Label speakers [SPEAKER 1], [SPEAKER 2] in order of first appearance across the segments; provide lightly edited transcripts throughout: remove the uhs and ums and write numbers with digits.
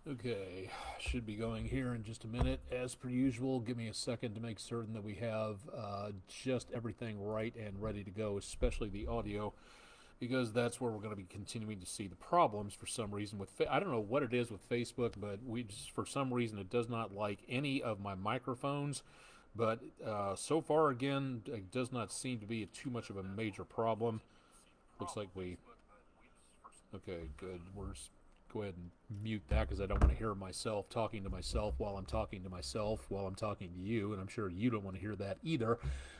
[SPEAKER 1] Okay, should be going here in just a minute. As per usual, give me a second to make certain that we have just everything right and ready to go, especially the audio, because that's where we're going to be continuing to see the problems for some reason. I don't know what it is with Facebook, but we just for some reason it does not like any of my microphones. But so far, again, it does not seem to be too much of a major problem. Looks like we Okay, good. Go ahead and mute that because I don't want to hear myself talking to myself while I'm talking to myself while I'm talking to you, and I'm sure you don't want to hear that either.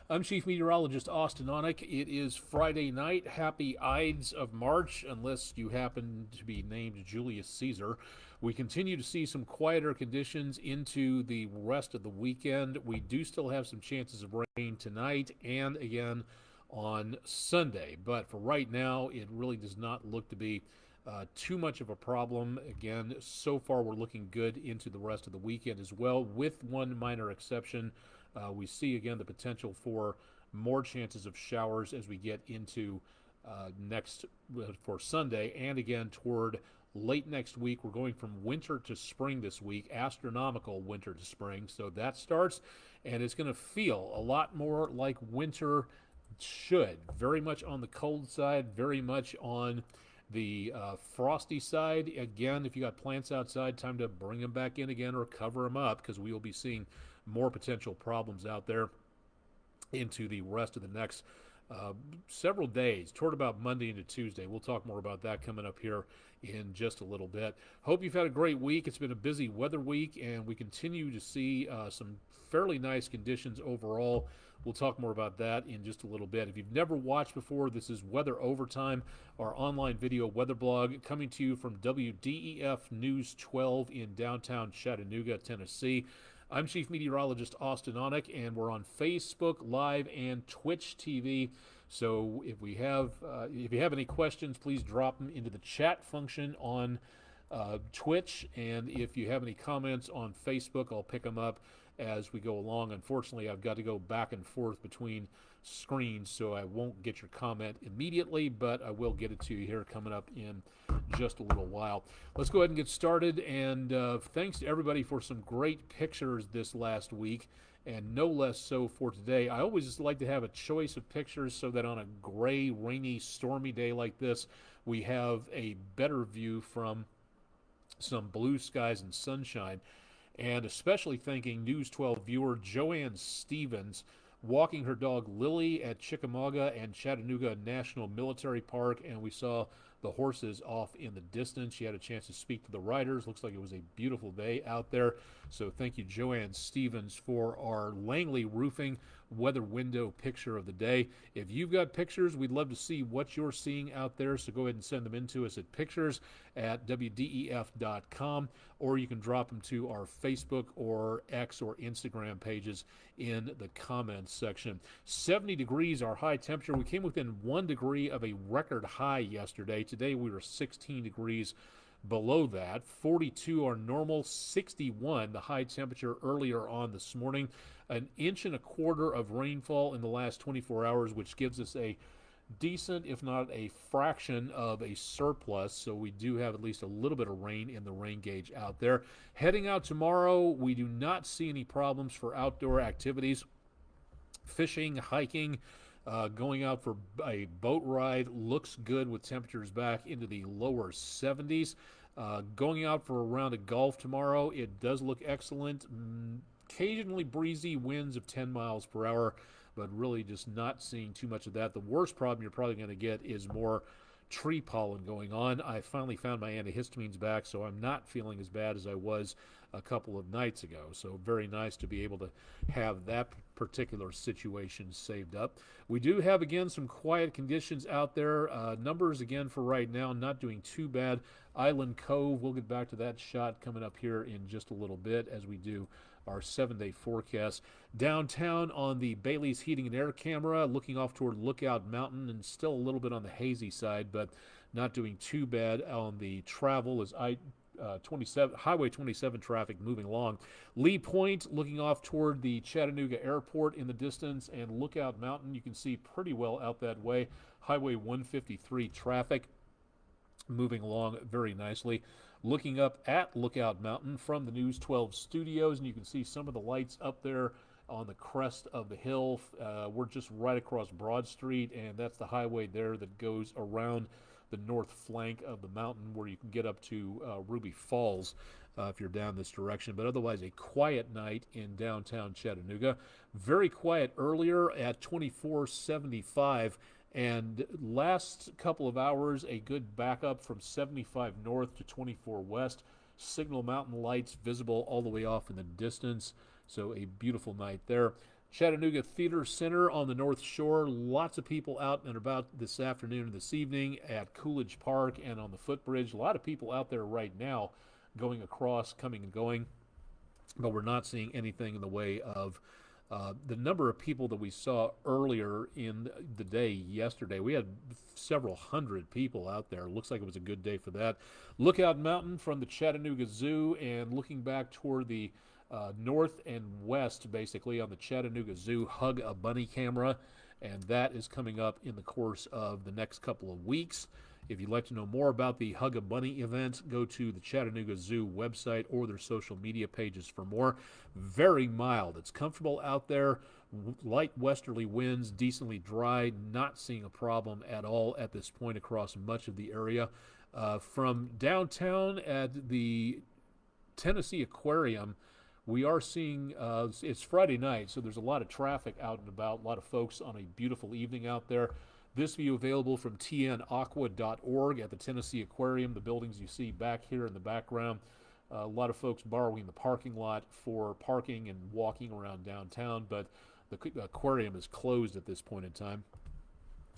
[SPEAKER 1] I'm Chief Meteorologist Austen Onek. It is Friday night. Happy Ides of March, unless you happen to be named Julius Caesar. We continue to see some quieter conditions into the rest of the weekend. We do still have some chances of rain tonight and again on Sunday. But for right now, it really does not look to be too much of a problem. Again, so far we're looking good into the rest of the weekend as well, with one minor exception. We see again the potential for more chances of showers as we get into next for Sunday, and again toward late next week. We're going from winter to spring this week, astronomical winter to spring. So that starts, and it's going to feel a lot more like winter should. Very much on the cold side, very much on the frosty side. Again, if you got plants outside, time to bring them back in again or cover them up, because we will be seeing more potential problems out there into the rest of the next several days, toward about Monday into Tuesday. We'll talk more about that coming up here in just a little bit. Hope you've had a great week. It's been a busy weather week, and we continue to see some fairly nice conditions overall. We'll talk more about that in just a little bit. If you've never watched before, this is Weather Overtime, our online video weather blog, coming to you from WDEF News 12 in downtown Chattanooga, Tennessee. I'm Chief Meteorologist Austen Onek, and we're on Facebook Live and Twitch TV. So if you have any questions, please drop them into the chat function on Twitch, and if you have any comments on Facebook, I'll pick them up as we go along. Unfortunately, I've got to go back and forth between screens, so I won't get your comment immediately, but I will get it to you here coming up in just a little while. Let's go ahead and get started, and thanks to everybody for some great pictures this last week, and no less so for today. I always just like to have a choice of pictures so that on a gray, rainy, stormy day like this, we have a better view from some blue skies and sunshine. And especially thanking News 12 viewer Joanne Stevens, walking her dog Lily at Chickamauga and Chattanooga National Military Park, and we saw the horses off in the distance. She had a chance to speak to the riders. Looks like it was a beautiful day out there. So thank you, Joanne Stevens, for our Langley Roofing weather window picture of the day. If you've got pictures, we'd love to see what you're seeing out there, so go ahead and send them in to us at pictures@wdef.com, or you can drop them to our Facebook or X or Instagram pages in the comments section. 70 degrees, our high temperature. We came within 1 degree of a record high yesterday. Today we were 16 degrees below that. 42 our normal, 61 the high temperature earlier on this morning. An inch and a quarter of rainfall in the last 24 hours, which gives us a decent, if not a fraction of a surplus. So we do have at least a little bit of rain in the rain gauge out there. Heading out tomorrow, we do not see any problems for outdoor activities. Fishing, hiking, going out for a boat ride looks good with temperatures back into the lower 70s. Going out for a round of golf tomorrow, it does look excellent. Occasionally breezy winds of 10 miles per hour, but really just not seeing too much of that. The worst problem you're probably going to get is more tree pollen going on. I finally found my antihistamines back, so I'm not feeling as bad as I was a couple of nights ago. So very nice to be able to have that particular situation saved up. We do have, again, some quiet conditions out there. Numbers, again, for right now, not doing too bad. Island Cove, we'll get back to that shot coming up here in just a little bit as we do our 7-day forecast. Downtown on the Bailey's Heating and Air camera, looking off toward Lookout Mountain, and still a little bit on the hazy side, but not doing too bad on the travel as Highway 27 traffic moving along. Lee Point, looking off toward the Chattanooga Airport in the distance, and Lookout Mountain, you can see pretty well out that way. Highway 153 traffic moving along very nicely. looking up at Lookout Mountain from the News 12 studios, and you can see some of the lights up there on the crest of the hill. We're just right across Broad Street, and that's the highway there that goes around the north flank of the mountain where you can get up to Ruby Falls if you're down this direction. But otherwise, a quiet night in downtown Chattanooga. Very quiet earlier at 2475. And last couple of hours, a good backup from 75 north to 24 west. Signal Mountain lights visible all the way off in the distance. So a beautiful night there. Chattanooga Theater Center on the North Shore. Lots of people out and about this afternoon and this evening at Coolidge Park and on the footbridge. A lot of people out there right now going across, coming and going. But we're not seeing anything in the way of the number of people that we saw earlier in the day yesterday. We had several hundred people out there. Looks like it was a good day for that. Lookout Mountain from the Chattanooga Zoo, and looking back toward the north and west, basically, on the Chattanooga Zoo Hug a Bunny camera, and that is coming up in the course of the next couple of weeks. If you'd like to know more about the Hug a Bunny event, go to the Chattanooga Zoo website or their social media pages for more. Very mild. It's comfortable out there. Light westerly winds, decently dry, not seeing a problem at all at this point across much of the area. From downtown at the Tennessee Aquarium, we are seeing, it's Friday night, so there's a lot of traffic out and about, a lot of folks on a beautiful evening out there. This view available from tnaqua.org at the Tennessee Aquarium, the buildings you see back here in the background. A lot of folks borrowing the parking lot for parking and walking around downtown, but the aquarium is closed at this point in time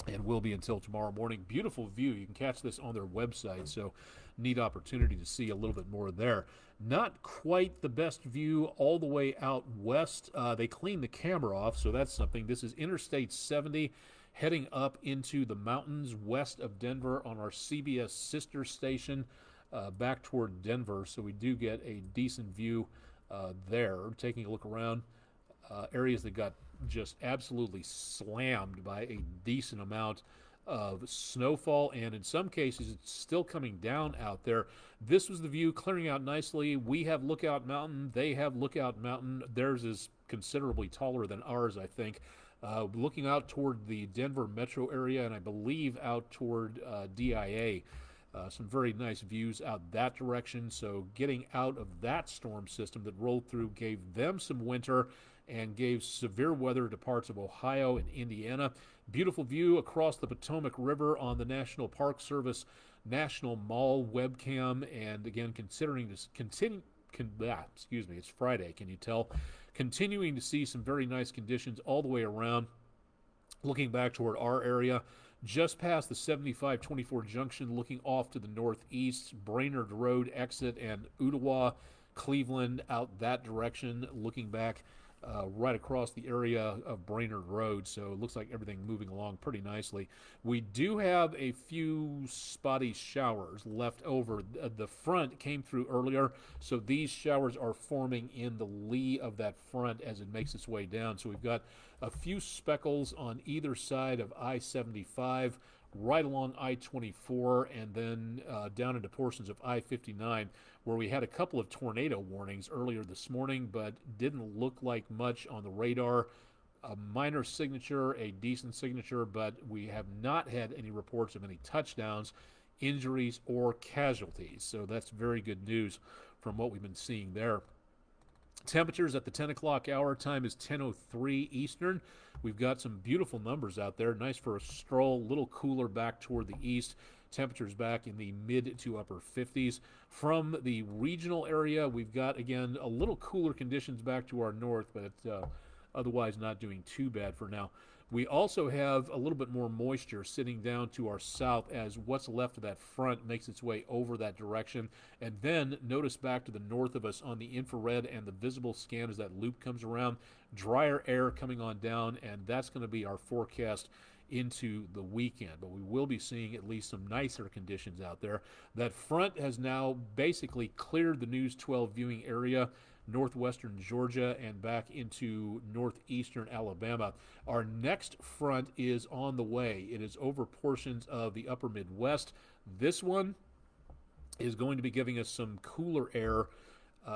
[SPEAKER 1] and will be until tomorrow morning. Beautiful view. You can catch this on their website, so neat opportunity to see a little bit more there. Not quite the best view all the way out west. They cleaned the camera off, so that's something. This is Interstate 70 heading up into the mountains west of Denver on our CBS sister station back toward Denver, so we do get a decent view there. Taking a look around, areas that got just absolutely slammed by a decent amount of snowfall, and in some cases it's still coming down out there. This was the view clearing out nicely. We have Lookout Mountain, they have Lookout Mountain. Theirs is considerably taller than ours, I think. Looking out toward the Denver metro area, and I believe out toward DIA. Some very nice views out that direction. So getting out of that storm system that rolled through gave them some winter and gave severe weather to parts of Ohio and Indiana. Beautiful view across the Potomac River on the National Park Service National Mall webcam. And again, considering this it's Friday, can you tell? Continuing to see some very nice conditions all the way around. Looking back toward our area, just past the 75-24 junction, looking off to the northeast, Brainerd Road exit and Ottawa, Cleveland out that direction, looking back right across the area of Brainerd Road. So it looks like everything moving along pretty nicely. We do have a few spotty showers left over. The front came through earlier, so these showers are forming in the lee of that front as it makes its way down. So we've got a few speckles on either side of I-75, right along I-24, and then down into portions of I-59, where we had a couple of tornado warnings earlier this morning, but didn't look like much on the radar. A minor signature, a decent signature, but we have not had any reports of any touchdowns, injuries, or casualties. So that's very good news from what we've been seeing there. Temperatures at the 10 o'clock hour, time is 10:03 Eastern. We've got some beautiful numbers out there. Nice for a stroll, a little cooler back toward the east. Temperatures back in the mid to upper 50s. From the regional area, we've got, again, a little cooler conditions back to our north, but otherwise not doing too bad for now. We also have a little bit more moisture sitting down to our south as what's left of that front makes its way over that direction. And then notice back to the north of us on the infrared and the visible scan as that loop comes around, drier air coming on down, and that's going to be our forecast into the weekend. But we will be seeing at least some nicer conditions out there. That front has now basically cleared the News 12 viewing area, northwestern Georgia and back into northeastern Alabama. Our next front is on the way. It is over portions of the upper Midwest. This one is going to be giving us some cooler air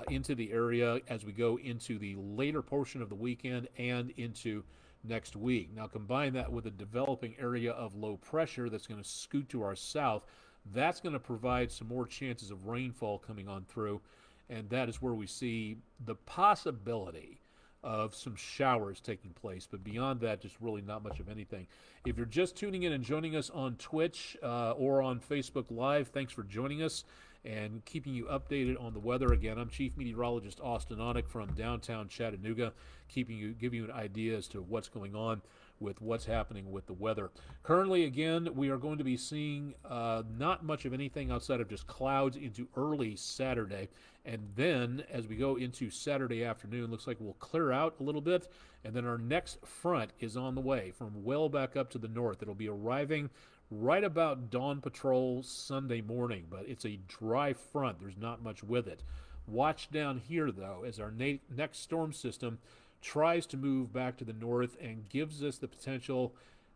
[SPEAKER 1] into the area as we go into the later portion of the weekend and into next week. Now, combine that with a developing area of low pressure that's going to scoot to our south. That's going to provide some more chances of rainfall coming on through, and that is where we see the possibility of some showers taking place. But beyond that, just really not much of anything. If you're just tuning in and joining us on Twitch or on Facebook Live, thanks for joining us and keeping you updated on the weather. Again, I'm Chief Meteorologist Austen Onek from downtown Chattanooga, giving you an idea as to what's going on with what's happening with the weather. Currently, again, we are going to be seeing not much of anything outside of just clouds into early Saturday. And then as we go into Saturday afternoon, looks like we'll clear out a little bit. And then our next front is on the way from well back up to the north. It'll be arriving right about dawn patrol Sunday morning, but it's a dry front. There's not much with it. Watch down here, though, as our next storm system tries to move back to the north and gives us the potential,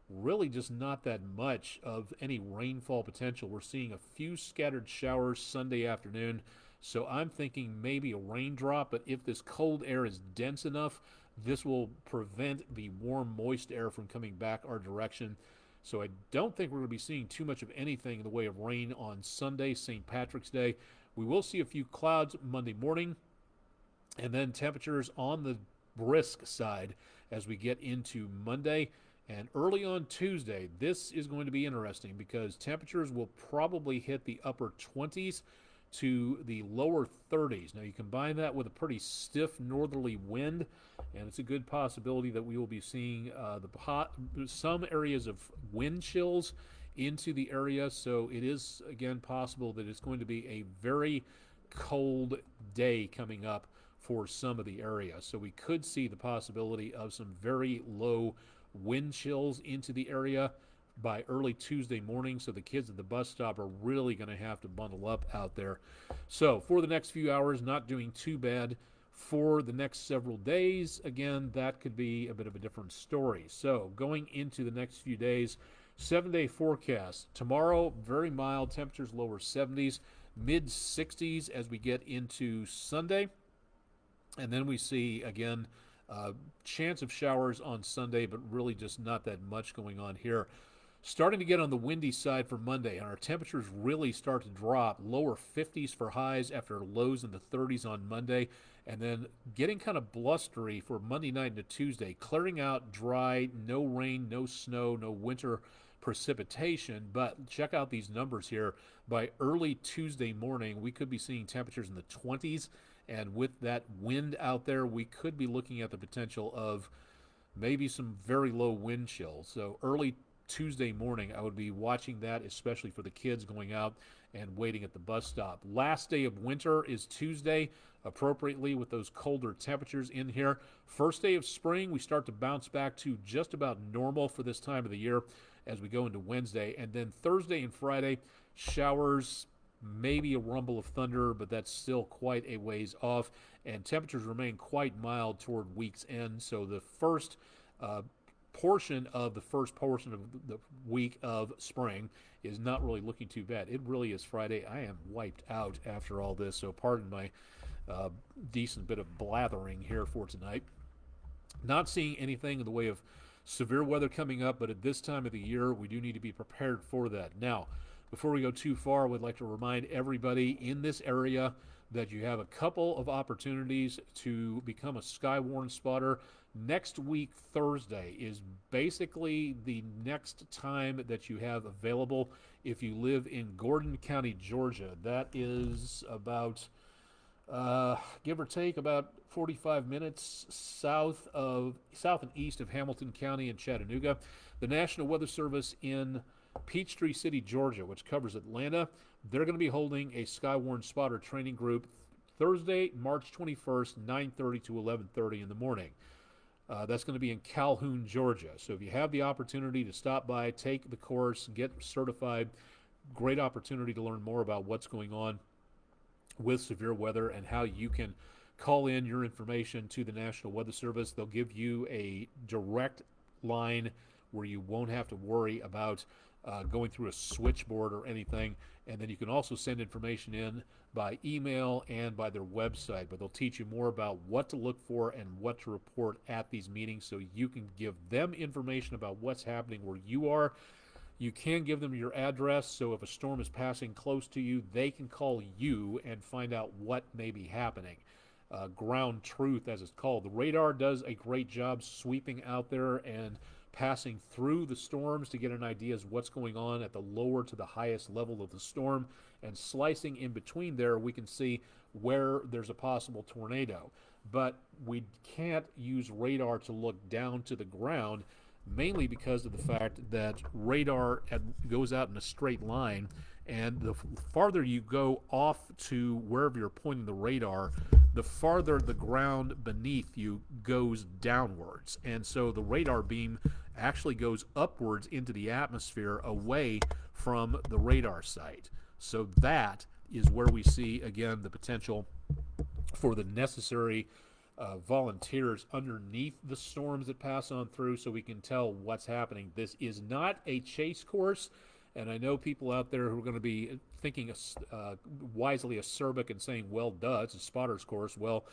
[SPEAKER 1] really just not that much of any rainfall potential. We're seeing a few scattered showers Sunday afternoon, so I'm thinking maybe a raindrop, but if this cold air is dense enough, this will prevent the warm, moist air from coming back our direction. So I don't think we're going to be seeing too much of anything in the way of rain on Sunday, St. Patrick's Day. We will see a few clouds Monday morning, and then temperatures on the brisk side as we get into Monday. And early on Tuesday, this is going to be interesting because temperatures will probably hit the upper 20s to the lower 30s. Now, you combine that with a pretty stiff northerly wind, and it's a good possibility that we will be seeing some areas of wind chills into the area. So it is, again, possible that it's going to be a very cold day coming up for some of the area. So we could see the possibility of some very low wind chills into the area by early Tuesday morning, so the kids at the bus stop are really going to have to bundle up out there. So for the next few hours, not doing too bad. For the next several days, again, that could be a bit of a different story. So going into the next few days, 7-day forecast. Tomorrow, very mild, temperatures lower 70s, mid 60s as we get into Sunday. And then we see, again, chance of showers on Sunday, but really just not that much going on here. Starting to get on the windy side for Monday, and our temperatures really start to drop. Lower 50s for highs after lows in the 30s on Monday, and then getting kind of blustery for Monday night into Tuesday. Clearing out, dry, no rain, no snow, no winter precipitation. But check out these numbers here. By early Tuesday morning, we could be seeing temperatures in the 20s, and with that wind out there, we could be looking at the potential of maybe some very low wind chills. So early Tuesday morning, I would be watching that, especially for the kids going out and waiting at the bus stop. Last day of winter is Tuesday, appropriately with those colder temperatures in here. First day of spring, we start to bounce back to just about normal for this time of the year as we go into Wednesday. And then Thursday and Friday, showers, maybe a rumble of thunder, but that's still quite a ways off. And temperatures remain quite mild toward week's end. So the first portion of the week of spring is not really looking too bad. It really is Friday. I am wiped out after all this, so pardon my decent bit of blathering here for tonight. Not seeing anything in the way of severe weather coming up, but at this time of the year, we do need to be prepared for that. Now, before we go too far, I would like to remind everybody in this area that you have a couple of opportunities to become a Skywarn spotter. Next week, Thursday, is basically the next time that you have available if you live in Gordon County, Georgia. That is about, give or take, about 45 minutes south and east of Hamilton County and Chattanooga. The National Weather Service in Peachtree City, Georgia, which covers Atlanta, they're going to be holding a Skywarn spotter training group Thursday, March 21st, 9:30 to 11:30 in the morning. That's going to be in Calhoun, Georgia. So if you have the opportunity to stop by, take the course, get certified, great opportunity to learn more about what's going on with severe weather and how you can call in your information to the National Weather Service. They'll give you a direct line where you won't have to worry about going through a switchboard or anything. And then you can also send information in by email and by their website, but they'll teach you more about what to look for and what to report at these meetings, so you can give them information about what's happening where you are. You can give them your address, so if a storm is passing close to you, they can call you and find out what may be happening. Ground truth, as it's called. The radar does a great job sweeping out there and passing through the storms to get an idea of what's going on at the lower to the highest level of the storm, and slicing in between there, we can see where there's a possible tornado. But we can't use radar to look down to the ground, mainly because of the fact that radar goes out in a straight line, and the farther you go off to wherever you're pointing the radar, the farther the ground beneath you goes downwards. And so the radar beam actually goes upwards into the atmosphere away from the radar site. So that is where we see, again, the potential for the necessary volunteers underneath the storms that pass on through, so we can tell what's happening. This is not a chase course, and I know people out there who are going to be thinking wisely acerbic and saying, well, duh, it's a spotter's course. Well,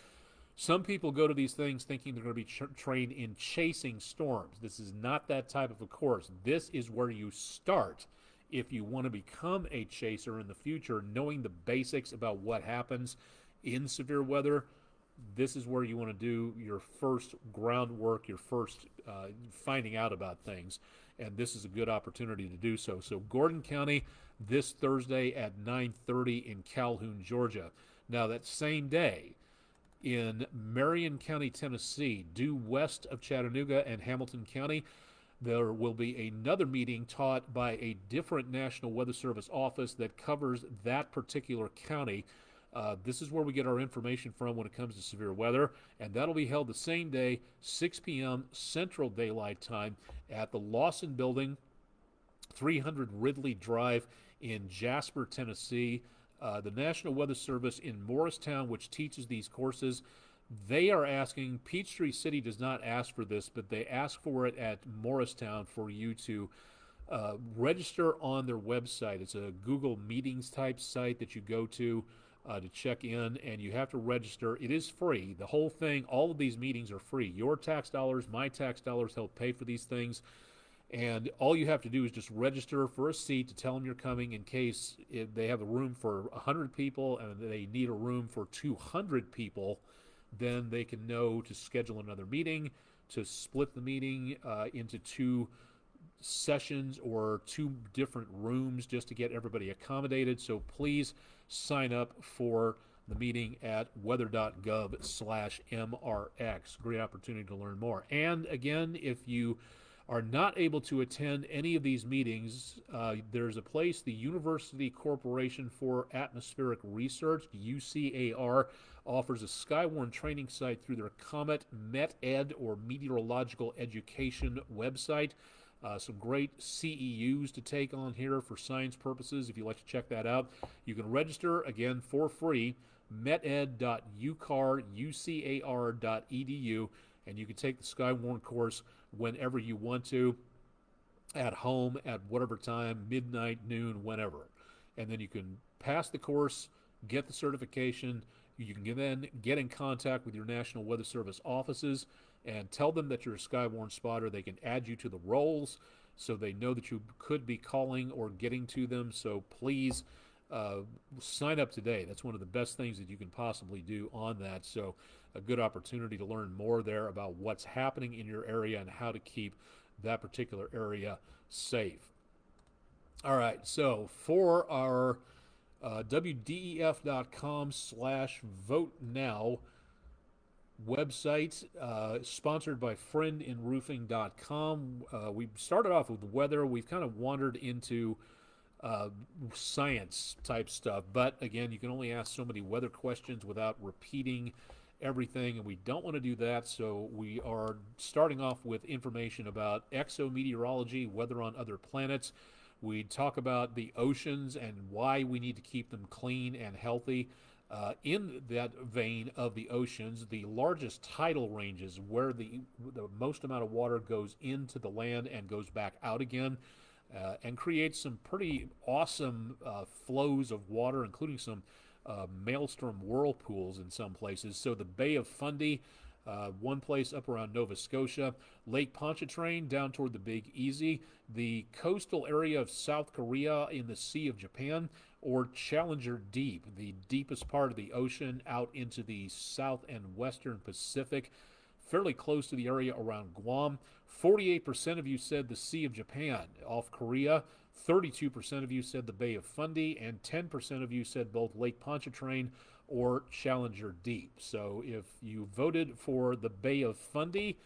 [SPEAKER 1] some people go to these things thinking they're going to be trained in chasing storms. This is not that type of a course. This is where you start if you want to become a chaser in the future, knowing the basics about what happens in severe weather. This is where you want to do your first groundwork, your first finding out about things, and this is a good opportunity to do so. So Gordon County this Thursday at 9:30 in Calhoun, Georgia. Now that same day in Marion County, Tennessee, due west of Chattanooga and Hamilton County, there will be another meeting taught by a different National Weather Service office that covers that particular county. This is where we get our information from when it comes to severe weather, and that'll be held the same day, 6 p.m. Central Daylight Time at the Lawson Building, 300 Ridley Drive in Jasper, Tennessee. The National Weather Service in Morristown, which teaches these courses, they are asking, Peachtree City does not ask for this, but they ask for it at Morristown for you to register on their website. It's a Google Meetings type site that you go to check in, and you have to register. It is free. The whole thing, all of these meetings are free. Your tax dollars, my tax dollars help pay for these things. And all you have to do is just register for a seat to tell them you're coming in case they have a room for 100 people and they need a room for 200 people. Then they can know to schedule another meeting, to split the meeting into two sessions or two different rooms just to get everybody accommodated. So please sign up for the meeting at weather.gov/MRX. Great opportunity to learn more. And again, if you are not able to attend any of these meetings, there's a place, the University Corporation for Atmospheric Research, UCAR, offers a Skywarn training site through their Comet METED or Meteorological Education website. Some great CEUs to take on here for science purposes. If you'd like to check that out, you can register, again, for free, meted.ucar.edu, and you can take the Skywarn course whenever you want to, at home, at whatever time, midnight, noon, whenever. And then you can pass the course, get the certification. You can then get in contact with your National Weather Service offices and tell them that you're a Skywarn spotter. They can add you to the rolls so they know that you could be calling or getting to them. So please sign up today. That's one of the best things that you can possibly do on that. So a good opportunity to learn more there about what's happening in your area and how to keep that particular area safe. All right, so for our WDEF.com/vote now website, sponsored by friendinroofing.com. We started off with weather. We've kind of wandered into science type stuff, but again, you can only ask so many weather questions without repeating everything, and we don't want to do that, so we are starting off with information about exometeorology, weather on other planets. We talk about the oceans and why we need to keep them clean and healthy. In that vein of the oceans, the largest tidal ranges, where the most amount of water goes into the land and goes back out again, and create some pretty awesome flows of water, including some maelstrom whirlpools in some places. So the Bay of Fundy, one place up around Nova Scotia, Lake Pontchartrain down toward the Big Easy, the coastal area of South Korea in the Sea of Japan, or Challenger Deep, the deepest part of the ocean out into the South and Western Pacific, fairly close to the area around Guam. 48% of you said the Sea of Japan off Korea. 32% of you said the Bay of Fundy, and 10% of you said both Lake Pontchartrain or Challenger Deep. So if you voted for the Bay of Fundy,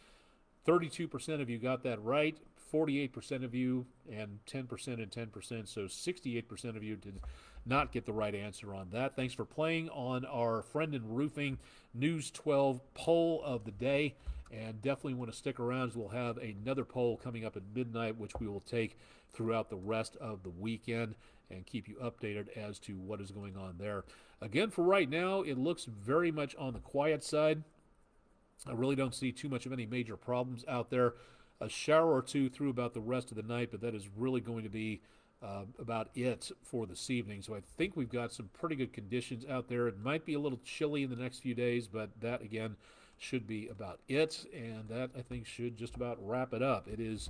[SPEAKER 1] 32% of you got that right. 48% of you and 10% and 10%, so 68% of you did not get the right answer on that. Thanks for playing on our Friend in Roofing News 12 poll of the day, and definitely want to stick around as we'll have another poll coming up at midnight, which we will take throughout the rest of the weekend and keep you updated as to what is going on there. Again, for right now, it looks very much on the quiet side. I really don't see too much of any major problems out there. A shower or two through about the rest of the night, but that is really going to be about it for this evening. So I think we've got some pretty good conditions out there. It might be a little chilly in the next few days, but that, again, should be about it. And that, I think, should just about wrap it up. It is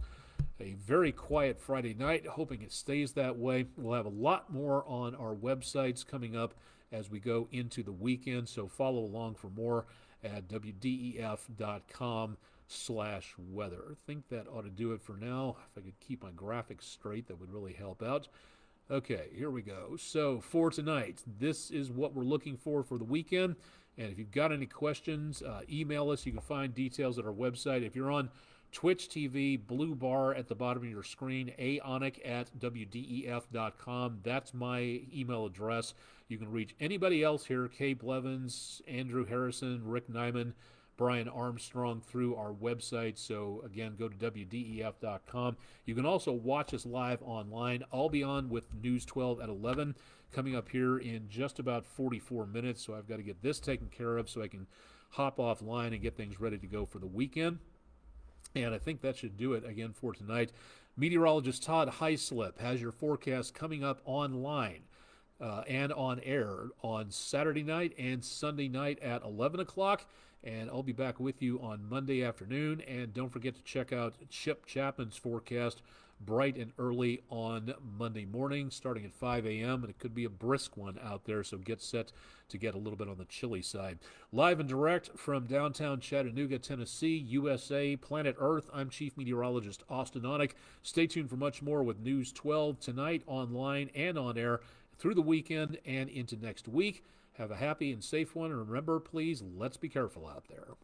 [SPEAKER 1] a very quiet Friday night, hoping it stays that way. We'll have a lot more on our websites coming up as we go into the weekend, so follow along for more at wdef.com/weather. I think that ought to do it for now. If I could keep my graphics straight, that would really help out. Okay, here we go. So for tonight, this is what we're looking for the weekend. And if you've got any questions, email us. You can find details at our website. If you're on Twitch TV, blue bar at the bottom of your screen, aonek@wdef.com. That's my email address. You can reach anybody else here, Kay Blevins, Andrew Harrison, Rick Nyman, Brian Armstrong, through our website. So, again, go to wdef.com. You can also watch us live online. I'll be on with News 12 at 11, coming up here in just about 44 minutes. So I've got to get this taken care of so I can hop offline and get things ready to go for the weekend. And I think that should do it again for tonight. Meteorologist Todd Heislip has your forecast coming up online and on air on Saturday night and Sunday night at 11 o'clock. And I'll be back with you on Monday afternoon. And don't forget to check out Chip Chapman's forecast bright and early on Monday morning, starting at 5 a.m., and it could be a brisk one out there, so get set to get a little bit on the chilly side. Live and direct from downtown Chattanooga, Tennessee, USA, planet Earth, I'm Chief Meteorologist Austen Onek. Stay tuned for much more with News 12 tonight, online and on air, through the weekend and into next week. Have a happy and safe one, and remember, please, let's be careful out there.